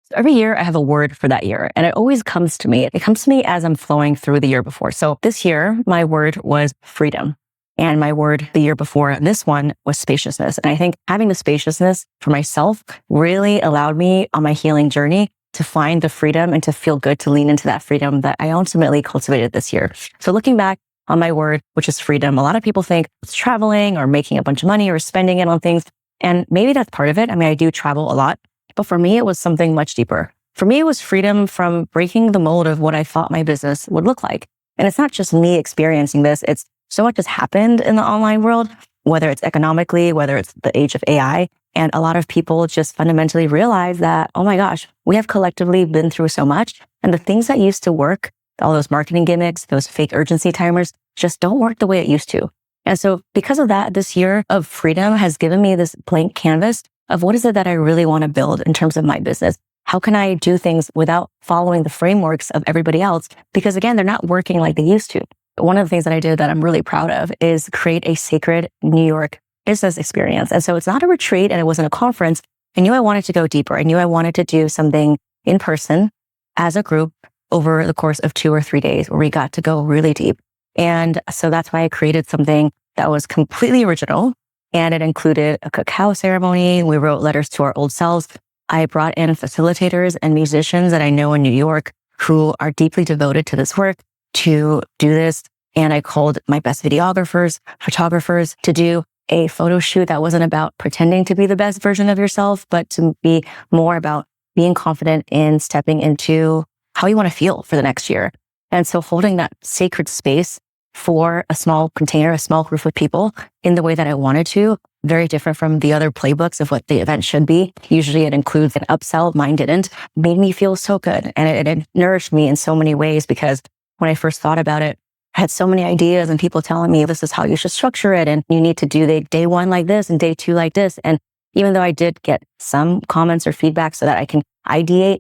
So every year I have a word for that year, and it always comes to me. It comes to me as I'm flowing through the year before. So this year, my word was freedom. And my word the year before this one was spaciousness. And I think having the spaciousness for myself really allowed me on my healing journey to find the freedom and to feel good to lean into that freedom that I ultimately cultivated this year. So looking back on my word, which is freedom, a lot of people think it's traveling or making a bunch of money or spending it on things. And maybe that's part of it. I mean, I do travel a lot, but for me, it was something much deeper. For me, it was freedom from breaking the mold of what I thought my business would look like. And it's not just me experiencing this. It's so much has happened in the online world, whether it's economically, whether it's the age of AI. And a lot of people just fundamentally realize that, oh my gosh, we have collectively been through so much. And the things that used to work, all those marketing gimmicks, those fake urgency timers, just don't work the way it used to. And so because of that, this year of freedom has given me this blank canvas of what is it that I really want to build in terms of my business. How can I do things without following the frameworks of everybody else? Because again, they're not working like they used to. One of the things that I did that I'm really proud of is create a sacred New York business experience. And so it's not a retreat and it wasn't a conference. I knew I wanted to go deeper. I knew I wanted to do something in person as a group over the course of 2 or 3 days where we got to go really deep. And so that's why I created something that was completely original. And it included a cacao ceremony. We wrote letters to our old selves. I brought in facilitators and musicians that I know in New York who are deeply devoted to this work to do this. And I called my best videographers, photographers to do a photo shoot that wasn't about pretending to be the best version of yourself, but to be more about being confident in stepping into how you want to feel for the next year. And so holding that sacred space for a small container, a small group of people in the way that I wanted to, very different from the other playbooks of what the event should be. Usually it includes an upsell. Mine didn't. Made me feel so good. And it nourished me in so many ways because when I first thought about it, I had so many ideas and people telling me this is how you should structure it. And you need to do the day 1 like this and day 2 like this. And even though I did get some comments or feedback so that I can ideate,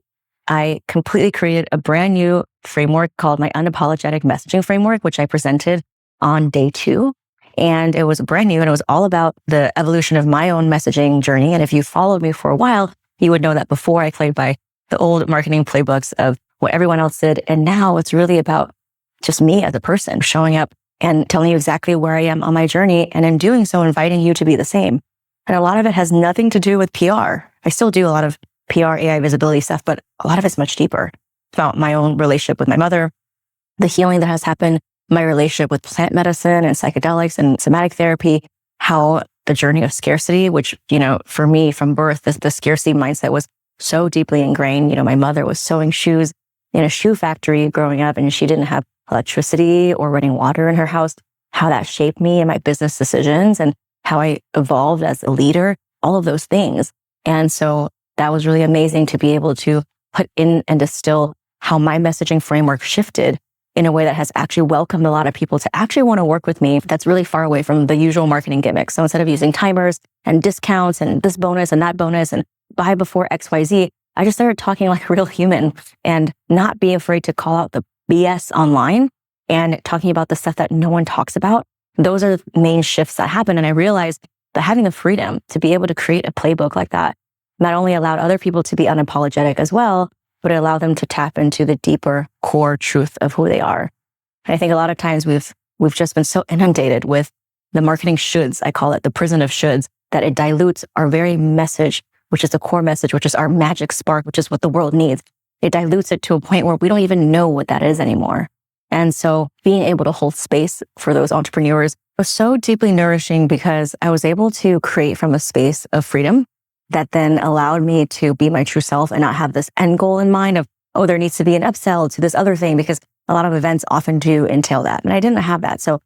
I completely created a brand new framework called my unapologetic messaging framework, which I presented on day 2. And it was brand new and it was all about the evolution of my own messaging journey. And if you followed me for a while, you would know that before I played by the old marketing playbooks of what everyone else did. And now it's really about just me as a person showing up and telling you exactly where I am on my journey. And in doing so, inviting you to be the same. And a lot of it has nothing to do with PR. I still do a lot of PR, AI visibility stuff, but a lot of it's much deeper. It's about my own relationship with my mother, the healing that has happened, my relationship with plant medicine and psychedelics and somatic therapy, how the journey of scarcity, which, for me from birth, the scarcity mindset was so deeply ingrained. My mother was sewing shoes in a shoe factory growing up and she didn't have electricity or running water in her house, how that shaped me and my business decisions and how I evolved as a leader, all of those things. And so that was really amazing to be able to put in and distill how my messaging framework shifted in a way that has actually welcomed a lot of people to actually want to work with me that's really far away from the usual marketing gimmicks. So instead of using timers and discounts and this bonus and that bonus and buy before XYZ, I just started talking like a real human and not being afraid to call out the BS online and talking about the stuff that no one talks about. Those are the main shifts that happen. And I realized that having the freedom to be able to create a playbook like that not only allowed other people to be unapologetic as well, but it allowed them to tap into the deeper core truth of who they are. And I think a lot of times we've just been so inundated with the marketing shoulds, I call it the prison of shoulds, that it dilutes our very message, which is the core message, which is our magic spark, which is what the world needs. It dilutes it to a point where we don't even know what that is anymore. And so being able to hold space for those entrepreneurs was so deeply nourishing because I was able to create from a space of freedom that then allowed me to be my true self and not have this end goal in mind of, oh, there needs to be an upsell to this other thing, because a lot of events often do entail that. And I didn't have that. So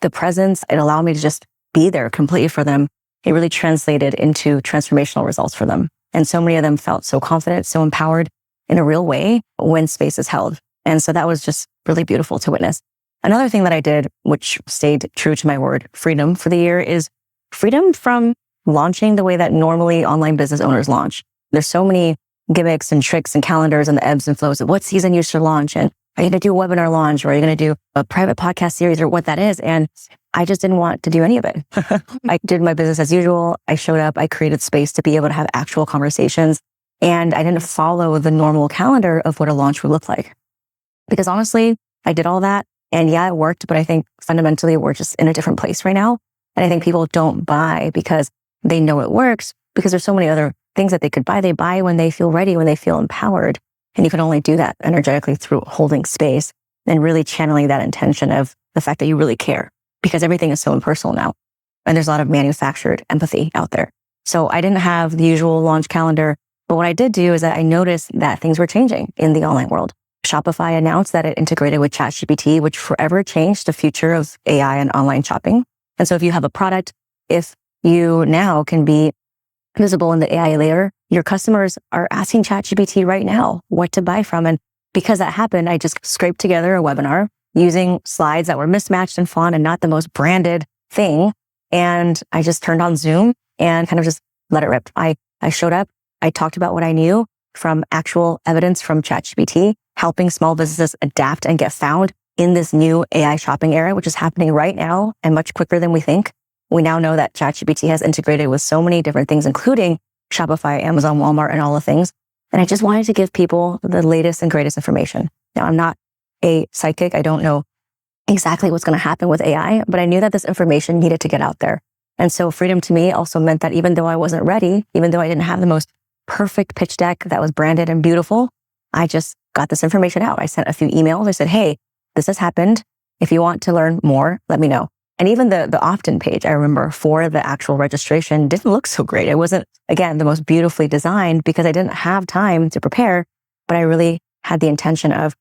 the presence, it allowed me to just be there completely for them. It really translated into transformational results for them. And so many of them felt so confident, so empowered in a real way when space is held. And so that was just really beautiful to witness. Another thing that I did, which stayed true to my word, freedom for the year, is freedom from launching the way that normally online business owners launch. There's so many gimmicks and tricks and calendars and the ebbs and flows of what season you should launch. And are you going to do a webinar launch, or are you going to do a private podcast series, or what that is? And I just didn't want to do any of it. I did my business as usual. I showed up, I created space to be able to have actual conversations. And I didn't follow the normal calendar of what a launch would look like. Because honestly, I did all that. And yeah, it worked, but I think fundamentally we're just in a different place right now. And I think people don't buy because they know it works, because there's so many other things that they could buy. They buy when they feel ready, when they feel empowered. And you can only do that energetically through holding space and really channeling that intention of the fact that you really care, because everything is so impersonal now. And there's a lot of manufactured empathy out there. So I didn't have the usual launch calendar, but what I did do is that I noticed that things were changing in the online world. Shopify announced that it integrated with ChatGPT, which forever changed the future of AI and online shopping. And so if you have a product, if you now can be visible in the AI layer, your customers are asking ChatGPT right now what to buy from. And because that happened, I just scraped together a webinar using slides that were mismatched in font and not the most branded thing. And I just turned on Zoom and kind of just let it rip. I showed up. I talked about what I knew from actual evidence from ChatGPT, helping small businesses adapt and get found in this new AI shopping era, which is happening right now and much quicker than we think. We now know that ChatGPT has integrated with so many different things, including Shopify, Amazon, Walmart, and all the things. And I just wanted to give people the latest and greatest information. Now, I'm not a psychic. I don't know exactly what's going to happen with AI, but I knew that this information needed to get out there. And so freedom to me also meant that even though I wasn't ready, even though I didn't have the most perfect pitch deck that was branded and beautiful, I just got this information out. I sent a few emails. I said, hey, this has happened. If you want to learn more, let me know. And even the opt-in page, I remember, for the actual registration didn't look so great. It wasn't, again, the most beautifully designed because I didn't have time to prepare, but I really had the intention of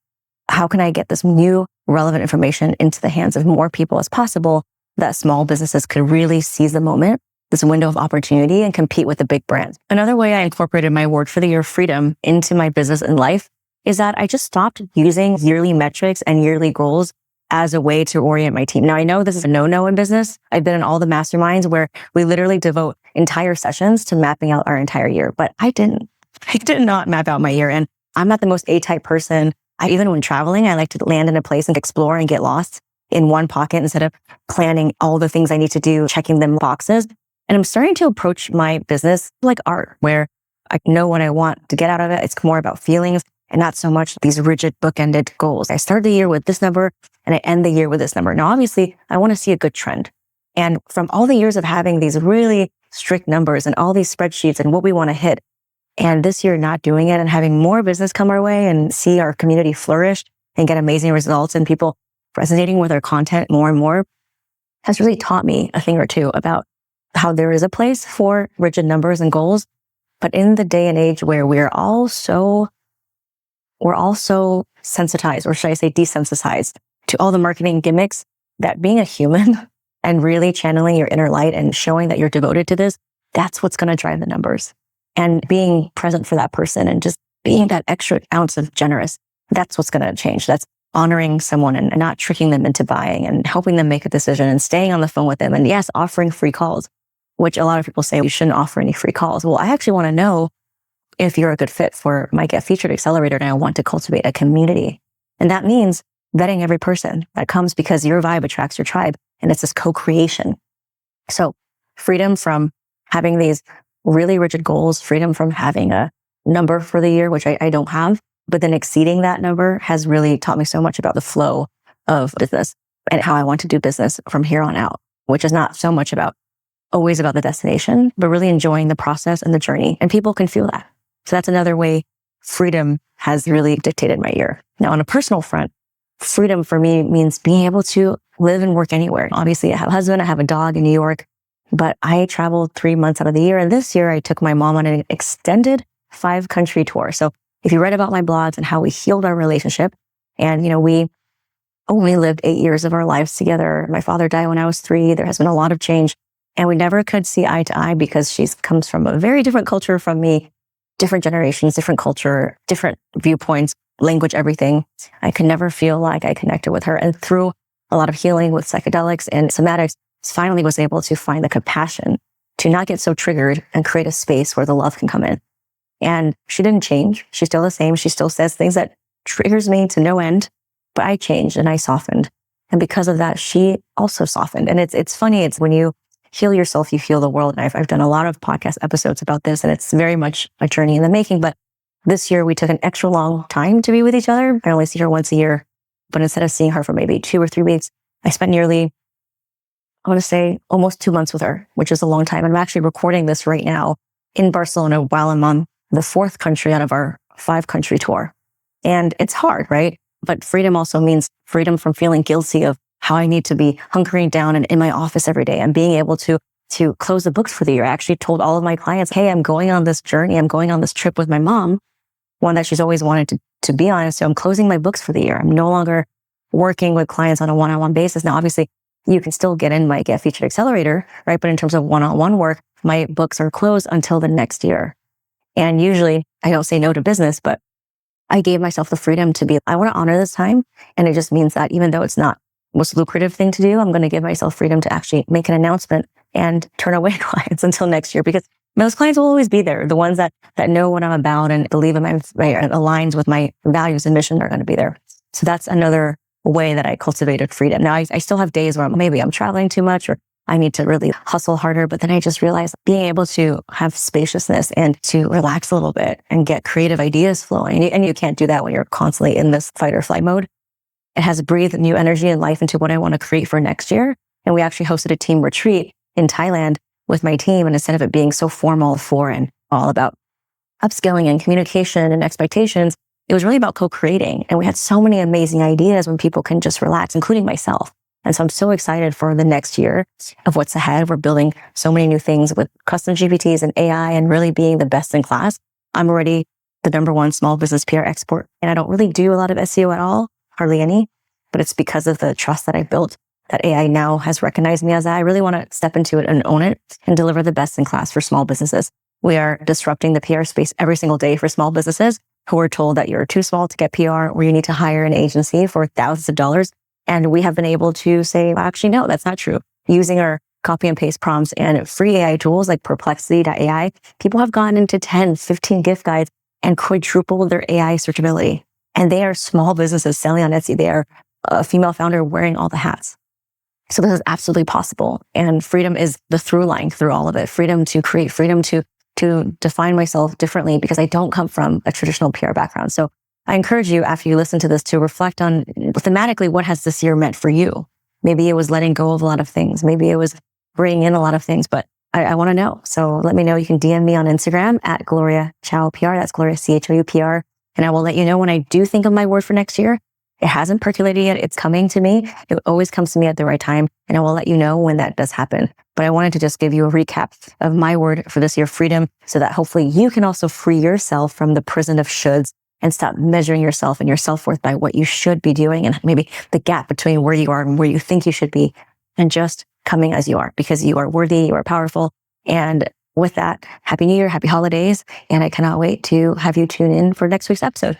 how can I get this new relevant information into the hands of more people as possible, that small businesses could really seize the moment, this window of opportunity, and compete with the big brands. Another way I incorporated my word for the year, freedom, into my business and life is that I just stopped using yearly metrics and yearly goals as a way to orient my team. Now, I know this is a no-no in business. I've been in all the masterminds where we literally devote entire sessions to mapping out our entire year, but I didn't. I did not map out my year. And I'm not the most A-type person. Even when traveling, I like to land in a place and explore and get lost in one pocket instead of planning all the things I need to do, checking them boxes. And I'm starting to approach my business like art, where I know what I want to get out of it. It's more about feelings and not so much these rigid bookended goals. I start the year with this number and I end the year with this number. Now, obviously, I want to see a good trend. And from all the years of having these really strict numbers and all these spreadsheets and what we want to hit, and this year not doing it and having more business come our way and see our community flourish and get amazing results and people resonating with our content more and more has really taught me a thing or two about how there is a place for rigid numbers and goals. But in the day and age where we're all so sensitized, or should I say desensitized, to all the marketing gimmicks, that being a human and really channeling your inner light and showing that you're devoted to this, that's what's going to drive the numbers. And being present for that person and just being that extra ounce of generous, that's what's going to change. That's honoring someone and not tricking them into buying and helping them make a decision and staying on the phone with them. And yes, offering free calls, which a lot of people say you shouldn't offer any free calls. Well, I actually want to know if you're a good fit for my Get Featured Accelerator and I want to cultivate a community. And that means vetting every person that comes because your vibe attracts your tribe. And it's this co-creation. So freedom from having these really rigid goals, freedom from having a number for the year, which I don't have, but then exceeding that number has really taught me so much about the flow of business and how I want to do business from here on out, which is not so much always about the destination, but really enjoying the process and the journey. And people can feel that. So that's another way freedom has really dictated my year. Now, on a personal front, freedom for me means being able to live and work anywhere. Obviously, I have a husband, I have a dog in New York, but I traveled 3 months out of the year. And this year I took my mom on an extended 5-country tour. So if you read about my blogs and how we healed our relationship, and, we only lived 8 years of our lives together. My father died when I was 3. There has been a lot of change and we never could see eye to eye because she comes from a very different culture from me, different generations, different culture, different viewpoints, language, everything. I could never feel like I connected with her. And through a lot of healing with psychedelics and somatics, finally was able to find the compassion to not get so triggered and create a space where the love can come in. And she didn't change. She's still the same. She still says things that triggers me to no end, but I changed and I softened. And because of that, she also softened. And it's funny. It's when you heal yourself, you heal the world. And I've done a lot of podcast episodes about this, and it's very much a journey in the making. But this year we took an extra long time to be with each other. I only see her once a year, but instead of seeing her for maybe 2 or 3 weeks, I spent nearly, I want to say almost 2 months with her, which is a long time. And I'm actually recording this right now in Barcelona while I'm on the 4th country out of our 5-country tour. And it's hard, right? But freedom also means freedom from feeling guilty of how I need to be hunkering down and in my office every day and being able to close the books for the year. I actually told all of my clients, hey, I'm going on this journey. I'm going on this trip with my mom, one that she's always wanted to be on. So I'm closing my books for the year. I'm no longer working with clients on a one-on-one basis. Now, obviously, you can still get in my Get Featured Accelerator, right? But in terms of one-on-one work, my books are closed until the next year. And usually I don't say no to business, but I gave myself the freedom to be, I want to honor this time. And it just means that even though it's not the most lucrative thing to do, I'm going to give myself freedom to actually make an announcement and turn away clients until next year, because those clients will always be there. The ones that know what I'm about and believe in my aligns with my values and mission are going to be there. So that's another way that I cultivated freedom. Now, I still have days where maybe I'm traveling too much or I need to really hustle harder. But then I just realized being able to have spaciousness and to relax a little bit and get creative ideas flowing. And you can't do that when you're constantly in this fight or flight mode. It has breathed new energy and life into what I want to create for next year. And we actually hosted a team retreat in Thailand with my team. And instead of it being so formal, foreign, all about upskilling and communication and expectations, it was really about co-creating. And we had so many amazing ideas when people can just relax, including myself. And so I'm so excited for the next year of what's ahead. We're building so many new things with custom GPTs and AI and really being the best in class. I'm already the #1 small business PR expert, and I don't really do a lot of SEO at all, hardly any, but it's because of the trust that I built that AI now has recognized me as that. I really want to step into it and own it and deliver the best in class for small businesses. We are disrupting the PR space every single day for small businesses who are told that you're too small to get PR or you need to hire an agency for thousands of dollars. And we have been able to say, well, actually, no, that's not true. Using our copy and paste prompts and free AI tools like Perplexity.ai, people have gone into 10, 15 gift guides and quadrupled their AI searchability. And they are small businesses selling on Etsy. They are a female founder wearing all the hats. So this is absolutely possible. And freedom is the through line through all of it. Freedom to create, freedom to define myself differently because I don't come from a traditional PR background. So I encourage you, after you listen to this, to reflect on thematically, what has this year meant for you? Maybe it was letting go of a lot of things. Maybe it was bringing in a lot of things, but I want to know. So let me know. You can DM me on Instagram at Gloria Chow PR. That's Gloria CHOUPR. And I will let you know when I do think of my word for next year. It hasn't percolated yet. It's coming to me. It always comes to me at the right time. And I will let you know when that does happen. But I wanted to just give you a recap of my word for this year, freedom, so that hopefully you can also free yourself from the prison of shoulds and stop measuring yourself and your self-worth by what you should be doing and maybe the gap between where you are and where you think you should be, and just coming as you are, because you are worthy, you are powerful. And with that, Happy New Year, happy holidays. And I cannot wait to have you tune in for next week's episode.